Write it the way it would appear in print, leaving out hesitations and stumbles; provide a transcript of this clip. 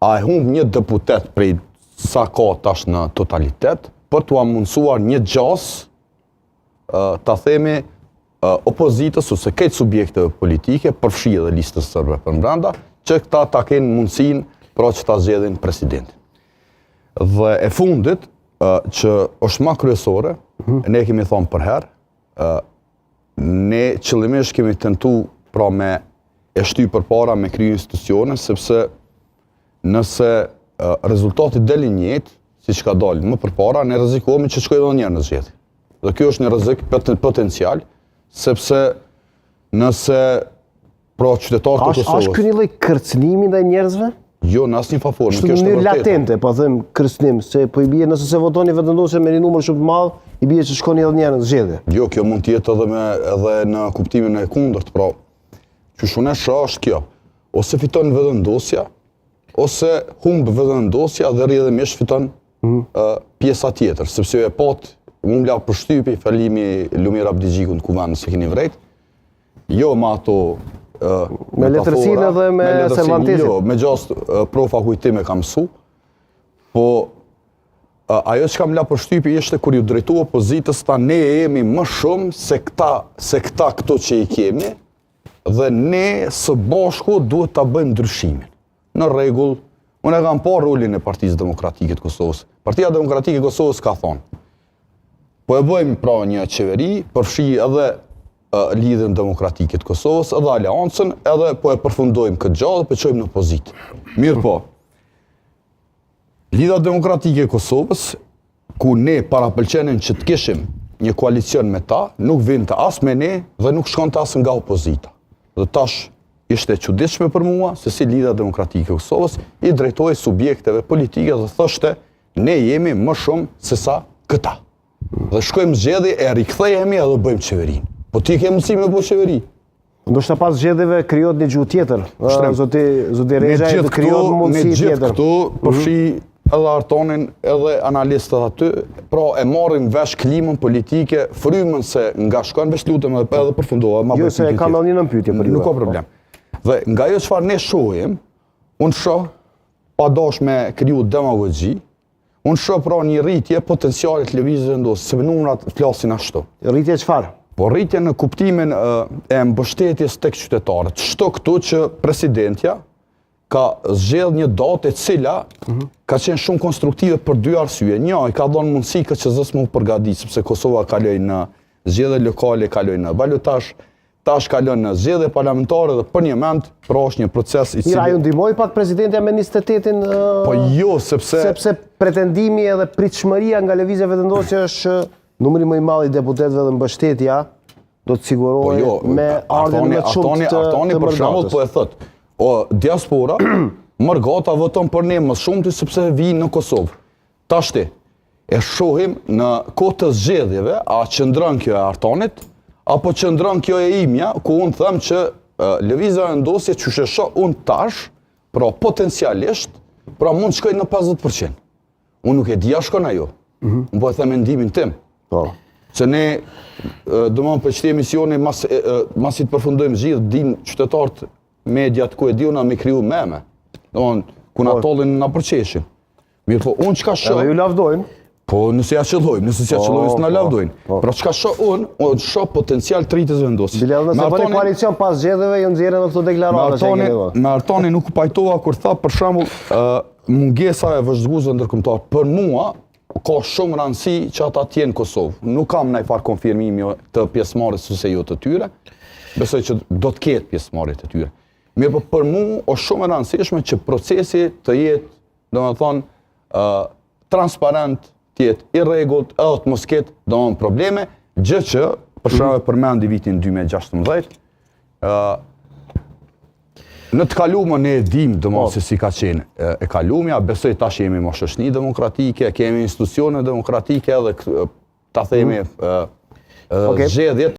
a e humb një deputet prej sa ka tash në totalitet, për t'u mundësuar një gjas, ta themi, opozitës ose këtë subjekteve politike, përfshi edhe listës sërbe për mbranda, që këta ta kenë mundësin pra që ta zgjedhin presidentin. Dhe e fundit, që është ma kryesore, ne kemi thonë për herë, ne qëllimisht kemi tentu pra me e shty për para me kriju institucione, sepse nëse rezultati delin njëjtë, si që ka dalë më për para, ne rrezikohemi që shkojë edhe njerë në zgjedhje. Dhe kjo është një rrezik potencial, sepse nëse pra qytetarët e Kosovës... Ashtë këni lloj kërcënimi ndaj njerëzve? Jo, në asnjë formë, kjo është e vërtetë. Latente, po them kërcënim, se po i bie nëse se votoni vetëndosje me një numër shumë të madh, i bie që shkoni edhe njerë në zgjedhje. Jo, kjo mund të jetë edhe në kuptimin e kundërt, pra që shune është kjo, ose fiton vetëndosja, ose humb vetëndosja dhe rrjedhimisht fiton pjesa tjetër, sepse e pat unë la përshtypi falimi Lumir Abdigjikut në kuvend se keni vrejt, jo me ato me letërsinë dhe me Cervantesin. Jo, me gjast profa kujtime kam mësu, po ajo që kam la përshtypi ishte kur ju drejtu opozitës ta ne jemi më shumë se këta këto që i kemi, dhe ne së bashku duhet ta bëjmë ndryshimin. Në rregull, unë e kam pa rolin e Partisë Demokratike të Kosovës. Partia Demokratike e Kosovës ka thonë, po e bëjmë pra një qeveri, përfshi edhe lidhjen demokratike të Kosovës, edhe aleancën, edhe po e përfundojmë këtë gjallë dhe po çojmë në opozitë. Mirë po, Lidhja Demokratike e Kosovës, ku ne parapëlqenim që të kishim një koalicion me ta, nuk vinte as me ne dhe nuk shkonte as nga opozita. Dhe tash ishte e çuditshme për mua se si Lidhja Demokratike e Kosovës i drejtoi subjekteve politike dhe thoshte ne jemi më shumë se sa këta. Dhe shkojmë zgjedhje e rikthehemi edhe bëjmë qeverinë. Po ti ke mundësi me bëj qeveri. Ndoshta pas zgjedhjeve krijohet një gjuhë tjetër. Zoti Rexha të krijohet mundësi tjetër. Ne gjithë këtu përfshi edhe Artonin, edhe analistët aty, pra e marrin vesh klimën politike, frymën se nga shkon veç lutem edhe përfundova. Jo se kam edhe një pyetje për ju. Nuk ka problem. Dhe nga ajo çfarë ne shohim, unë shoh pa dash me kriju demagogji, unë shoh pra një rritje potenciale të lëvizjes vendosë, se numrat flasin ashtu. Rritje çfarë? Po rritje në kuptimin e mbështetjes tek qytetarët. Çdo këtu që presidentja ka zgjedh një datë e cila ka qenë shumë konstruktive për dy arsye. Një, i ka dhënë mundësi KQZ-s më përgatit, sepse Kosova kaloi në zgjedhje lokale, kaloi në balotazh, tash kalon në zgjedhje parlamentare dhe për një moment pra është një proces i cili... Mira, ju ndihmoi pak presidentja me 28-in... Po jo, sepse pretendimi edhe pritshmëria nga lëvizja vetëndosje është numri më i madh i deputetëve dhe mbështetja do të sigurohej me ardhen më shumë të Artoni për shembull po e thot, diaspora mërgata voton për ne më shumë sepse vinë në Kosovë. Tashti e shohim në kohë të zgjedhjeve, a qëndron kjo e Artonit, apo qëndron kjo e imja, ku unë them që lëvizja vendosje që shoh unë tash, pra potencialisht, pra mund shkoj në 50%. Unë nuk e di a shkon ajo. Unë po e them mendimin tim. Se ne, domethënë për çdo emisioni masi të përfundojmë gjithë, din qytetarët mediat ku e diuna me kriju meme. Domethënë ku na tollin na përçeshin. Mirë po, unë çka shoh? Edhe ju lavdojnë. Po, nëse ja qëllojmë, nëse ja qëllojmë, s'na lavdojnë. Pra çka shoh unë shoh potencial të rritjes vendosjes. Bile edhe nëse bëni koalicion pas zgjedhjeve, ju nxjerrën edhe këto deklarata që keni dhënë. Me Artoni nuk u pajtova kur tha për shembull mungesa e vëzhguesve ndërkombëtar. Për mua ka shumë rëndësi që ata të jenë në Kosovë. Nuk kam ndaj far konfirmimi të pjesëmarrjes ose jo të tyre. Besoj që do të ketë pjesëmarrje të tyre. Mirë, po për mua është shumë e rëndësishme që procesi të jetë, domethënë, transparent, të jetë i rregullt, edhe të mos ketë domethënë probleme, gjë që për shembull përmendi vitin 2016, në të kalumën ne e dim domosdoshmë se si ka qenë e kalumja, besoj tash jemi më shoqëni demokratike, kemi institucione demokratike edhe ta themi zgjedhjet